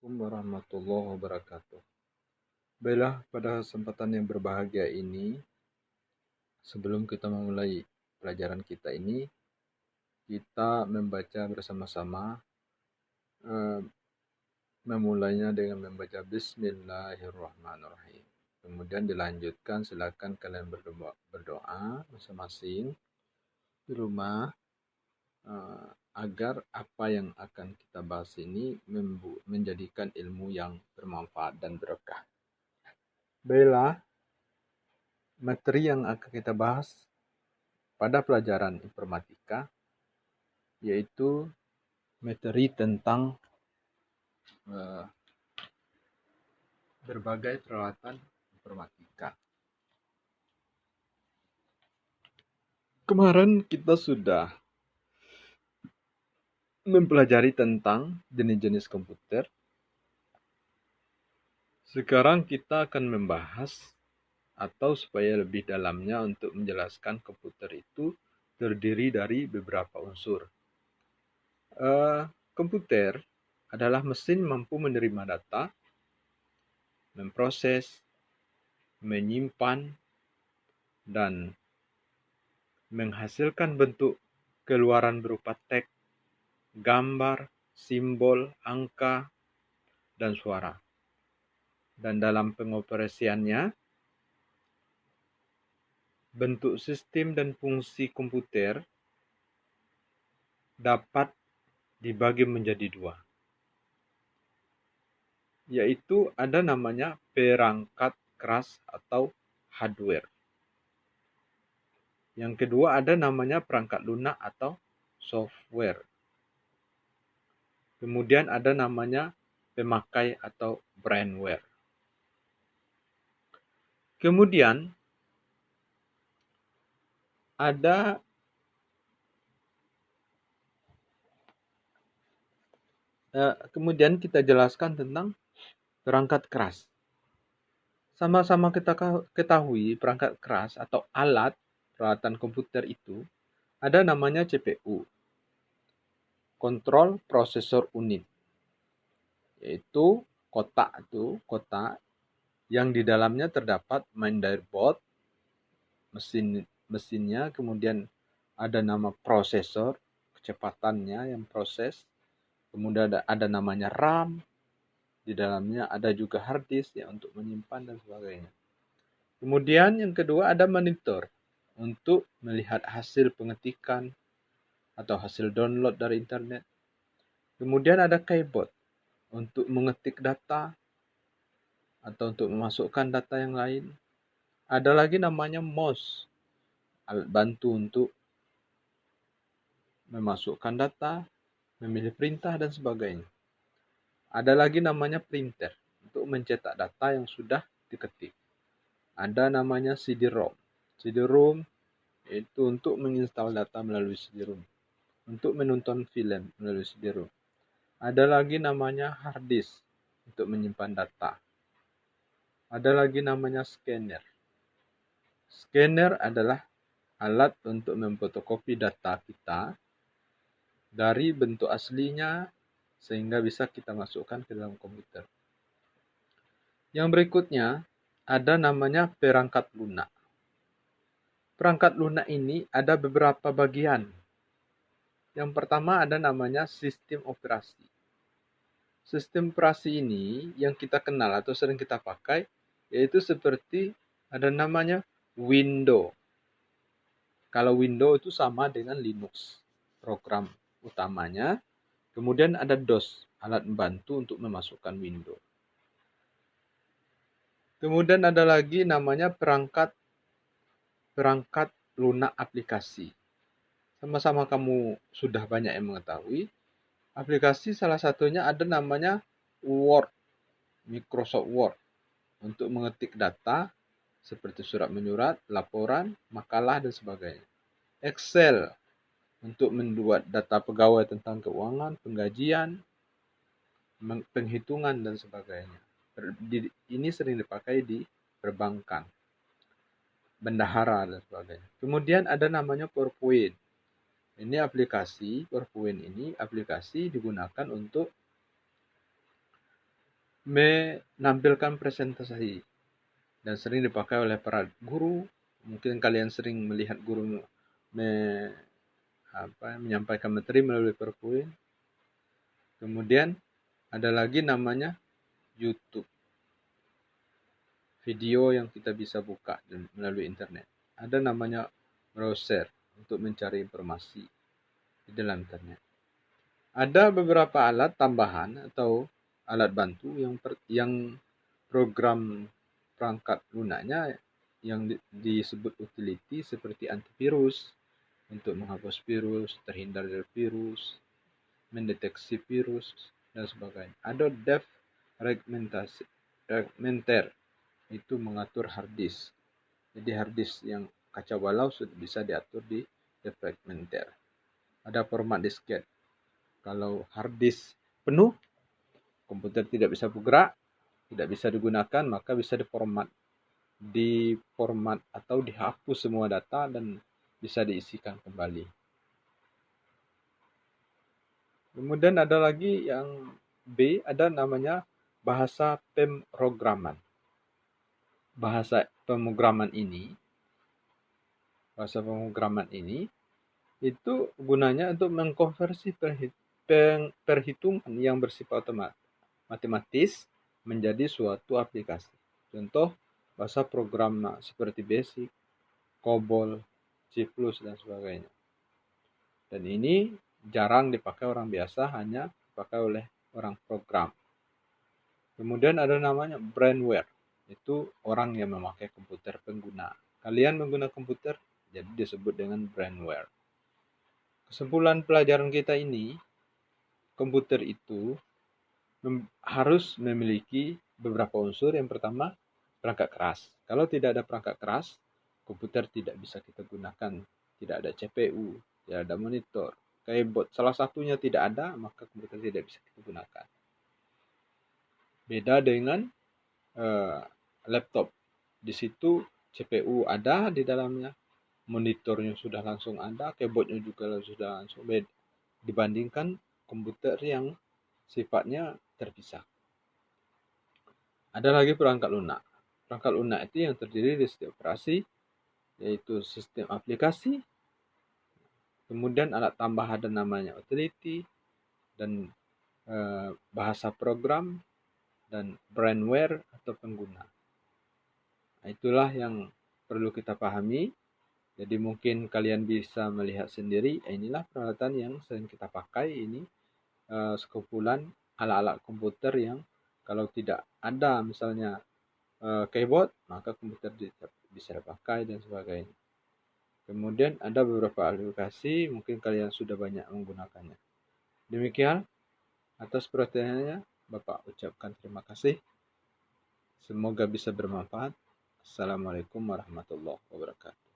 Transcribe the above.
Assalamualaikum warahmatullahi wabarakatuh. Baiklah, pada kesempatan yang berbahagia ini, sebelum kita memulai pelajaran kita ini, kita membaca bersama-sama, eh, memulainya dengan membaca Bismillahirrahmanirrahim. Kemudian dilanjutkan, silakan kalian berdoa masing-masing di rumah, eh, agar apa yang akan kita bahas ini menjadikan ilmu yang bermanfaat dan berkah. Baiklah, materi yang akan kita bahas pada pelajaran informatika yaitu materi tentang uh, berbagai peralatan informatika. Kemarin kita sudah mempelajari tentang jenis-jenis komputer. Sekarang kita akan membahas atau supaya lebih dalamnya untuk menjelaskan komputer itu terdiri dari beberapa unsur. Komputer adalah mesin mampu menerima data, memproses, menyimpan, dan menghasilkan bentuk keluaran berupa teks, gambar, simbol, angka, dan suara. Dan dalam pengoperasiannya, bentuk sistem dan fungsi komputer dapat dibagi menjadi dua, yaitu ada namanya perangkat keras atau hardware. Yang kedua ada namanya perangkat lunak atau software. Kemudian ada namanya pemakai atau brainware. Kemudian ada kemudian kita jelaskan tentang perangkat keras. Sama-sama kita ketahui perangkat keras atau alat peralatan komputer itu ada namanya CPU, Control Processor Unit, yaitu kotak yang di dalamnya terdapat motherboard, mesinnya, kemudian ada nama prosesor, kecepatannya yang proses, kemudian ada namanya RAM, di dalamnya ada juga hard disk ya untuk menyimpan dan sebagainya. Kemudian yang kedua ada monitor untuk melihat hasil pengetikan atau hasil download dari internet. Kemudian ada keyboard untuk mengetik data atau untuk memasukkan data yang lain. Ada lagi namanya mouse, alat bantu untuk memasukkan data, memilih perintah dan sebagainya. Ada lagi namanya printer untuk mencetak data yang sudah diketik. Ada namanya CD-ROM. CD-ROM itu untuk menginstal data melalui CD-ROM. Untuk menonton film melalui CD-ROM. Ada lagi namanya hard disk untuk menyimpan data. Ada lagi namanya scanner. Scanner adalah alat untuk memfotokopi data kita dari bentuk aslinya sehingga bisa kita masukkan ke dalam komputer. Yang berikutnya ada namanya perangkat lunak. Perangkat lunak ini ada beberapa bagian. Yang pertama ada namanya sistem operasi. Sistem operasi ini yang kita kenal atau sering kita pakai yaitu seperti ada namanya Windows. Kalau Windows itu sama dengan Linux, program utamanya. Kemudian ada DOS, alat membantu untuk memasukkan Windows. Kemudian ada lagi namanya perangkat lunak aplikasi. Sama-sama kamu sudah banyak yang mengetahui. Aplikasi salah satunya ada namanya Word, Microsoft Word. Untuk mengetik data seperti surat menyurat, laporan, makalah, dan sebagainya. Excel untuk membuat data pegawai tentang keuangan, penggajian, penghitungan, dan sebagainya. Ini sering dipakai di perbankan, bendahara, dan sebagainya. Kemudian ada namanya PowerPoint. PowerPoint ini aplikasi digunakan untuk menampilkan presentasi dan sering dipakai oleh para guru. Mungkin kalian sering melihat guru menyampaikan materi melalui PowerPoint. Kemudian ada lagi namanya YouTube. Video yang kita bisa buka melalui internet. Ada namanya browser untuk mencari informasi di dalam internet. Ada beberapa alat tambahan atau alat bantu yang program perangkat lunaknya yang disebut utility seperti antivirus untuk menghapus virus, terhindar dari virus, mendeteksi virus, dan sebagainya. Ada defragmenter itu mengatur hard disk. Jadi hard disk yang kacau balau sudah bisa diatur di defragmenter. Ada format disket. Kalau hard disk penuh, komputer tidak bisa bergerak, tidak bisa digunakan, maka bisa diformat atau dihapus semua data dan bisa diisikan kembali. Kemudian ada lagi yang B, ada namanya bahasa pemrograman. Bahasa pemrograman ini itu gunanya untuk mengkonversi perhitungan yang bersifat matematis menjadi suatu aplikasi. Contoh bahasa program seperti BASIC, COBOL, C++, dan sebagainya. Dan ini jarang dipakai orang biasa, hanya dipakai oleh orang program. Kemudian ada namanya brainware. Itu orang yang memakai komputer pengguna. Kalian menggunakan komputer, jadi disebut dengan brainware. Kesimpulan pelajaran kita ini, komputer itu harus memiliki beberapa unsur. Yang pertama, perangkat keras. Kalau tidak ada perangkat keras, komputer tidak bisa kita gunakan. Tidak ada CPU, tidak ada monitor, keyboard. Salah satunya tidak ada, maka komputer tidak bisa kita gunakan. Beda dengan laptop. Di situ CPU ada di dalamnya, monitornya sudah langsung ada, keyboardnya juga sudah langsung beda. Dibandingkan komputer yang sifatnya terpisah. Ada lagi perangkat lunak. Perangkat lunak itu yang terdiri dari sistem operasi, yaitu sistem aplikasi, kemudian alat tambah ada namanya utility, dan bahasa program, dan brainware atau pengguna. Nah, itulah yang perlu kita pahami. Jadi mungkin kalian bisa melihat sendiri, inilah peralatan yang sering kita pakai. Ini sekumpulan alat-alat komputer yang kalau tidak ada misalnya keyboard, maka komputer bisa dipakai dan sebagainya. Kemudian ada beberapa aplikasi, mungkin kalian sudah banyak menggunakannya. Demikian, atas perhatiannya Bapak ucapkan terima kasih. Semoga bisa bermanfaat. Assalamualaikum warahmatullahi wabarakatuh.